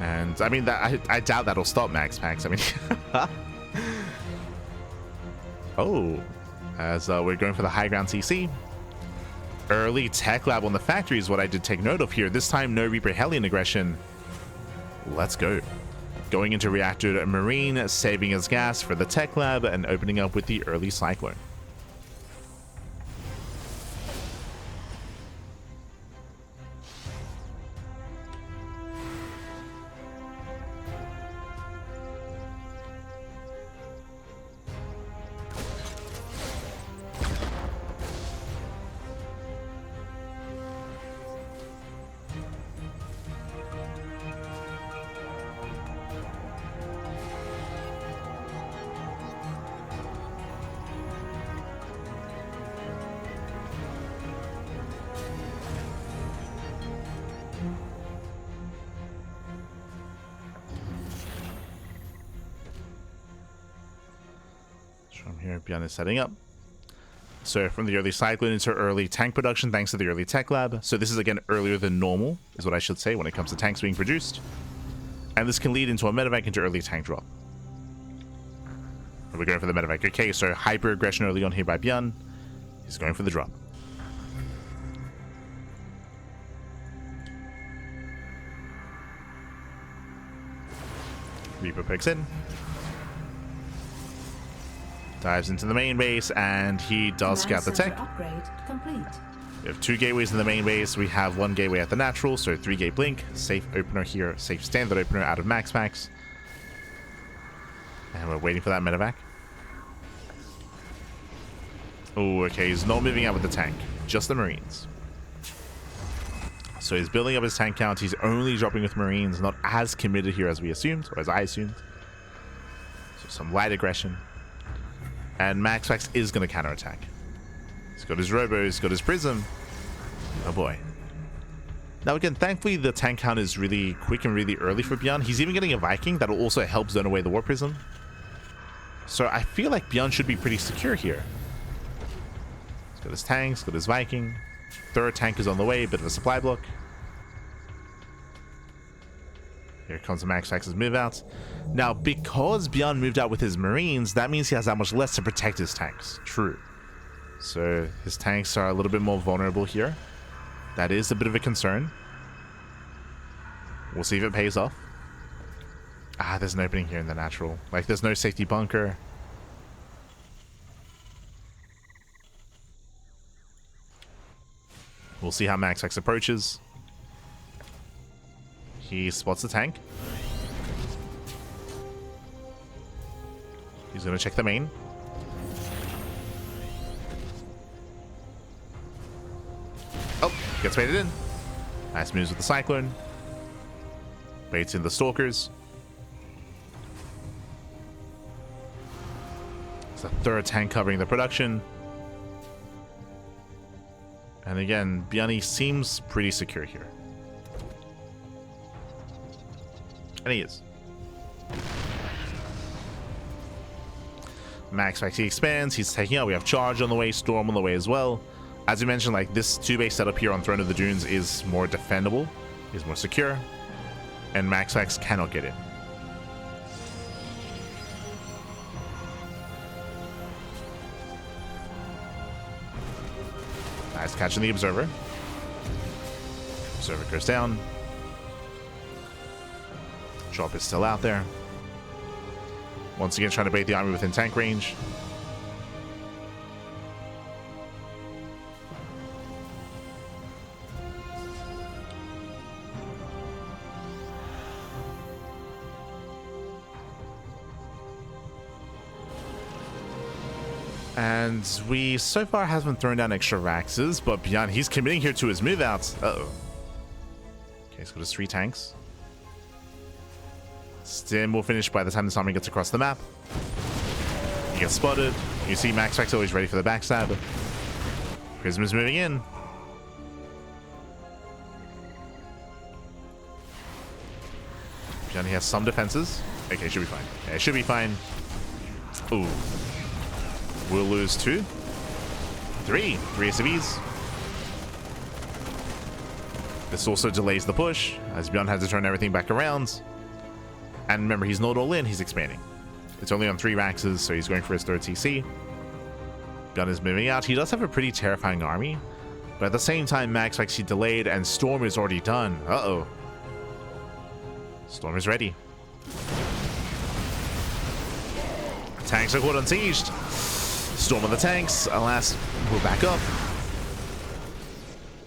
And I mean, that I doubt that'll stop MaxPax. I mean, oh, as we're going for the high ground CC. Early tech lab on the factory is what I did take note of here. This time, no Reaper Hellion aggression. Let's go. Going into Reactor Marine, saving his gas for the tech lab, and opening up with the early Cyclone. From here, ByuN is setting up. So from the early cyclone into early tank production, thanks to the early tech lab. So this is again earlier than normal, is what I should say when it comes to tanks being produced. And this can lead into a medevac into early tank drop. We're going for the medevac. Okay, so hyper aggression early on here by ByuN. He's going for the drop. Reaper picks in. Dives into the main base, and he does scout the tech. Upgrade complete. We have 2 gateways in the main base. We have 1 gateway at the natural, so 3 gate blink. Safe opener here, safe standard opener out of MaxPax. And we're waiting for that medevac. Oh, okay, he's not moving out with the tank, just the Marines. So he's building up his tank count. He's only dropping with Marines, not as committed here as we assumed, or as I assumed. So some light aggression. And MaxPax is going to counterattack. He's got his Robo, he's got his Prism. Oh boy. Now again, thankfully the tank count is really quick and really early for ByuN. He's even getting a Viking that'll also help zone away the War Prism. So I feel like ByuN should be pretty secure here. He's got his tanks, got his Viking. 3rd tank is on the way, bit of a supply block. Here comes the MaxPax's move out. Now, because ByuN moved out with his Marines, that means he has that much less to protect his tanks. True. So his tanks are a little bit more vulnerable here. That is a bit of a concern. We'll see if it pays off. Ah, there's an opening here in the natural. Like, there's no safety bunker. We'll see how MaxPax approaches. He spots the tank. He's going to check the main. Oh, gets baited in. Nice moves with the Cyclone. Baits in the Stalkers. It's the 3rd tank covering the production. And again, ByuN seems pretty secure here. And he is. MaxPax, he expands, he's taking out. We have Charge on the way, Storm on the way as well. As you mentioned, like, this 2-base setup here on Throne of the Dunes is more defendable, is more secure, and MaxPax cannot get in. Nice catching the Observer. Observer goes down. Drop is still out there. Once again, trying to bait the army within tank range. And we so far haven't thrown down extra Raxes, but ByuN, he's committing here to his move outs. Uh-oh. Okay, he's got his 3 tanks. Stim will finish by the time this army gets across the map. He gets spotted. You see MaxPax always ready for the backstab. Prism is moving in. ByuN, he has some defenses. Okay, should be fine. Yeah, it should be fine. Ooh. We'll lose 2. 3 SCVs. This also delays the push, as ByuN has to turn everything back around. And remember, he's not all in, he's expanding. It's only on 3 Raxes, so he's going for his 3rd TC. ByuN is moving out. He does have a pretty terrifying army, but at the same time, MaxPax, he delayed, and Storm is already done. Uh-oh. Storm is ready. Tanks are caught unsieged. Storm on the tanks. Alas, we'll back up.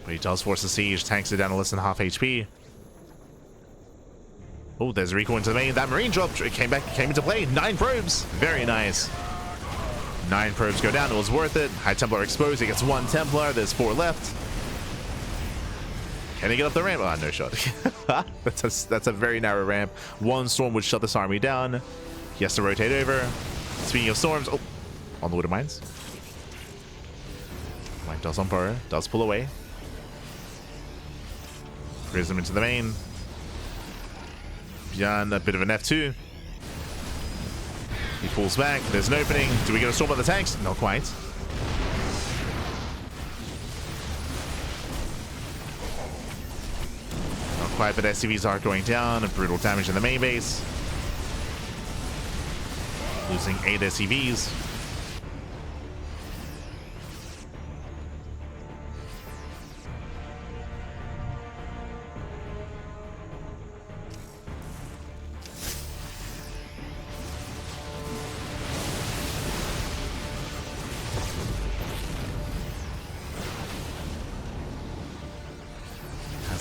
But he does force the siege. Tanks are down to less than half HP. Oh, there's a recall into the main. That Marine dropped. It came into play. 9 probes. Very nice. 9 probes go down. It was worth it. High Templar exposed. He gets 1 Templar. There's 4 left. Can he get up the ramp? Oh, no shot. That's a very narrow ramp. 1 storm would shut this army down. He has to rotate over. Speaking of storms, oh, on the Wooded Mines. Mine does on burrow. Does pull away. Prism into the main. ByuN, a bit of an F2. He pulls back. There's an opening. Do we get a storm on the tanks? Not quite. Not quite, but SCVs are going down. Brutal damage in the main base. Losing 8 SCVs.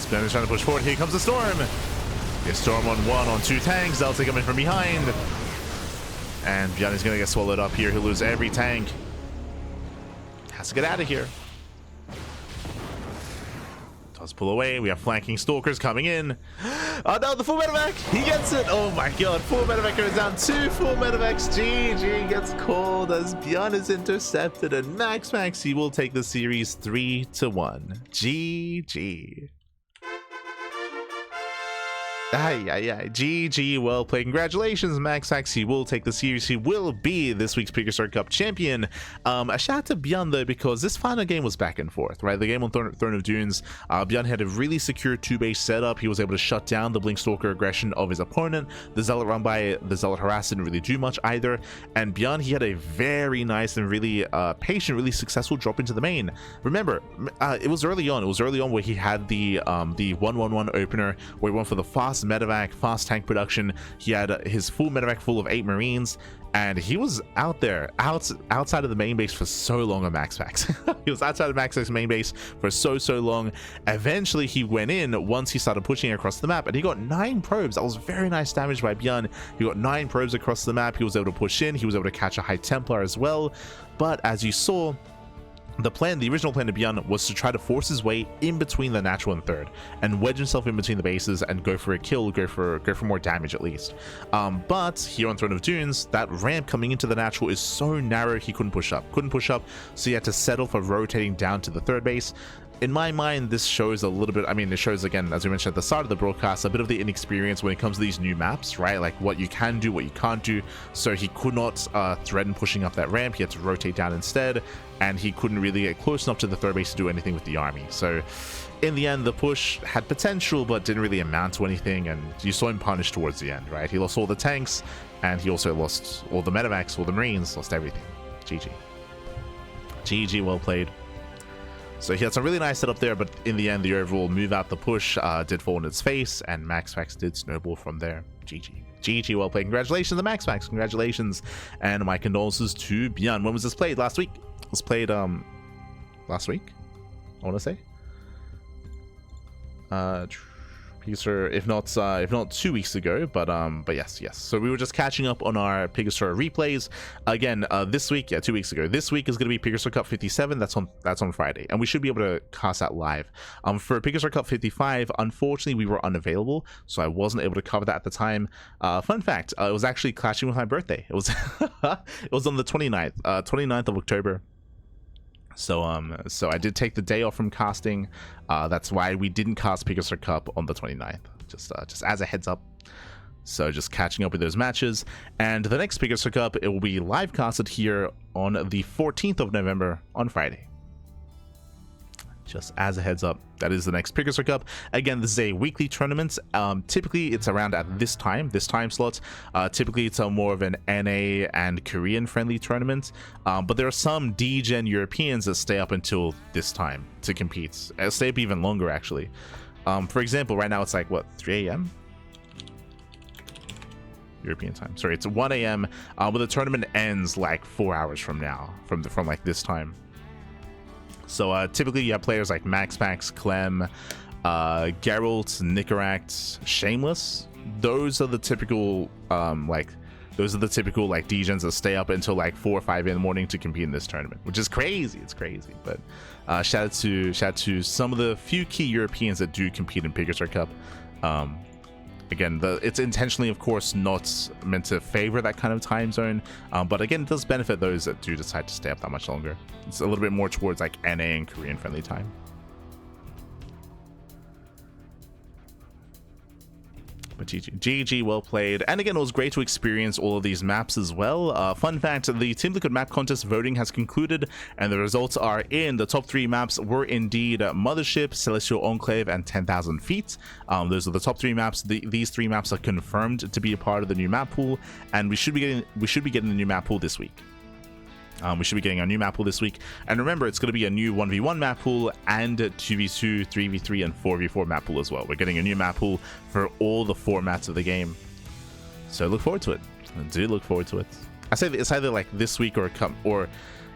ByuN is trying to push forward. Here comes the storm. The storm on 1 on 2 tanks. They'll take him in from behind. And ByuN is going to get swallowed up here. He'll lose every tank. Has to get out of here. Does pull away. We have flanking stalkers coming in. Oh no, the full medevac. He gets it. Oh my god. Full medevac goes down. 2 full medevacs. GG gets called as ByuN is intercepted. And MaxPax, he will take the series 3-1. GG. GG, well played. Congratulations, MaxPax. He will take the series. He will be this week's PiGosaur Cup champion. A shout out to ByuN though, because this final game was back and forth, right? The game on Throne of Dunes, ByuN had a really secure 2-base setup. He was able to shut down the Blinkstalker aggression of his opponent. The Zealot run by the Zealot harass didn't really do much either. And ByuN, he had a very nice and really patient, really successful drop into the main. Remember, it was early on. It was early on where he had the 1-1-1 opener, where he went for the fast medevac, fast tank production. He had his full medevac full of 8 Marines, and he was out there, outside of the main base for so long on MaxPax. He was outside of MaxPax's main base for so long. Eventually, he went in once he started pushing across the map, and he got 9 probes. That was very nice damage by ByuN. He got 9 probes across the map. He was able to push in. He was able to catch a High Templar as well. But as you saw, the original plan of ByuN was to try to force his way in between the natural and third and wedge himself in between the bases and go for a kill, go for more damage at least. But here on Throne of Dunes, that ramp coming into the natural is so narrow he couldn't push up, so he had to settle for rotating down to the third base. In my mind, this shows a little bit, I mean, it shows, again, as we mentioned at the start of the broadcast, a bit of the inexperience when it comes to these new maps, right? Like what you can do, what you can't do. So he could not threaten pushing up that ramp. He had to rotate down instead, and he couldn't really get close enough to the third base to do anything with the army. So in the end, the push had potential, but didn't really amount to anything, and you saw him punished towards the end, right? He lost all the tanks, and he also lost all the medevacs, all the Marines, lost everything. GG. GG, well played. So he had some really nice setup there, but in the end, the overall move out the push did fall on its face, and MaxPax did snowball from there. GG. GG, well played. Congratulations to MaxPax. Congratulations. And my condolences to ByuN. When was this played? Last week? It was played, last week? I want to say. PiGosaur, if not 2 weeks ago, but yes. So we were just catching up on our PiGosaur replays again this week. Yeah, 2 weeks ago. This week is going to be PiGosaur Cup 57. That's on Friday, and we should be able to cast that live. For PiGosaur Cup 55, unfortunately we were unavailable, so I wasn't able to cover that at the time. Fun fact: it was actually clashing with my birthday. It was it was on the 29th of October. So I did take the day off from casting. That's why we didn't cast PiGosaur Cup on the 29th. Just as a heads up. So just catching up with those matches. And the next PiGosaur Cup, it will be live casted here on the 14th of November on Friday. Just as a heads up, that is the next PiGosaur Cup. Again, this is a weekly tournament. Typically, it's around at this time slot. Typically, it's a more of an NA and Korean-friendly tournament. But there are some D-Gen Europeans that stay up until this time to compete. Stay up even longer, actually. For example, right now it's like, what, 3 a.m.? European time. Sorry, it's 1 a.m. But the tournament ends like 4 hours from now, from like this time. So typically you have players like MaxPax, Clem, Geralt, Nicaract, Shameless. Those are the typical D-Gens that stay up until like 4 or 5 in the morning to compete in this tournament, which is crazy. It's crazy. But shout out to some of the few key Europeans that do compete in PiGosaur Cup. Again, it's intentionally, of course, not meant to favor that kind of time zone, but again, it does benefit those that do decide to stay up that much longer. It's a little bit more towards like NA and Korean friendly time. But GG, well played. And again, it was great to experience all of these maps as well. Fun fact, the Team Liquid map contest voting has concluded, and the results are in. The top 3 maps were indeed Mothership, Celestial Enclave, and 10,000 Feet. Those are the top 3 maps. These 3 maps are confirmed to be a part of the new map pool, and we should be getting the new map pool this week. We should be getting our new map pool this week. And remember, it's going to be a new 1v1 map pool and 2v2, 3v3, and 4v4 map pool as well. We're getting a new map pool for all the formats of the game. So look forward to it. I do look forward to it. I say it's either like this week or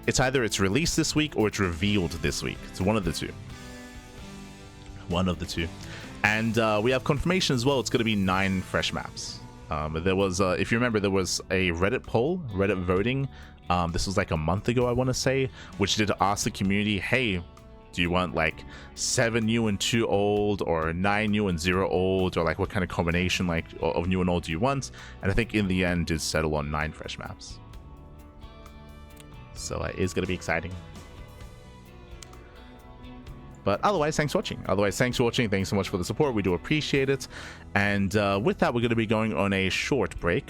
it's released this week or it's revealed this week. It's one of the two. One of the two. And we have confirmation as well. It's going to be 9 fresh maps. There was, if you remember, there was a Reddit poll, Reddit voting. This was like a month ago, I want to say, which did ask the community, hey, do you want like 7 new and 2 old, or 9 new and 0 old, or like what kind of combination like of new and old do you want? And I think in the end did settle on 9 fresh maps. So it's going to be exciting. But otherwise, thanks for watching. Thanks so much for the support. We do appreciate it. And with that, we're going to be going on a short break.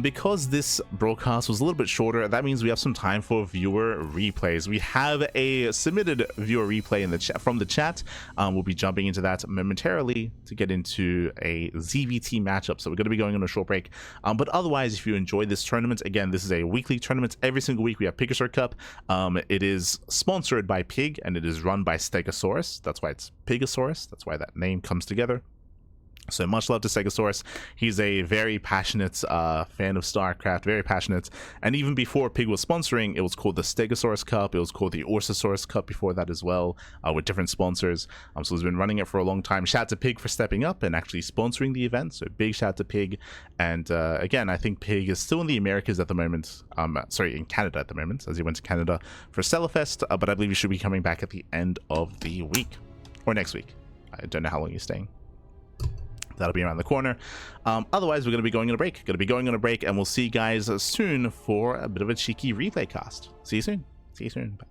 Because this broadcast was a little bit shorter. That means we have some time for viewer replays. We have a submitted viewer replay in the chat from the chat. We'll be jumping into that momentarily to get into a ZVT matchup. So we're going to be going on a short break. But otherwise, if you enjoyed this tournament, again, this is a weekly tournament. Every single week we have PiGosaur Cup. It is sponsored by Pig, and it is run by Stegosaurus. That's why it's PiGosaurus. That's why that name comes together. So much love to Stegosaurus. He's a very passionate fan of StarCraft, very passionate. And even before Pig was sponsoring, it was called the Stegosaurus Cup. It was called the Orsasaurus Cup before that as well, with different sponsors. So he's been running it for a long time. Shout out to Pig for stepping up and actually sponsoring the event. So big shout out to Pig. And again, I think Pig is still in the Americas at the moment. Sorry, in Canada at the moment, as he went to Canada for Stellarfest. But I believe he should be coming back at the end of the week or next week. I don't know how long he's staying. That'll be around the corner. Otherwise, we're going to be going on a break. And we'll see you guys soon for a bit of a cheeky replay cast. See you soon. Bye.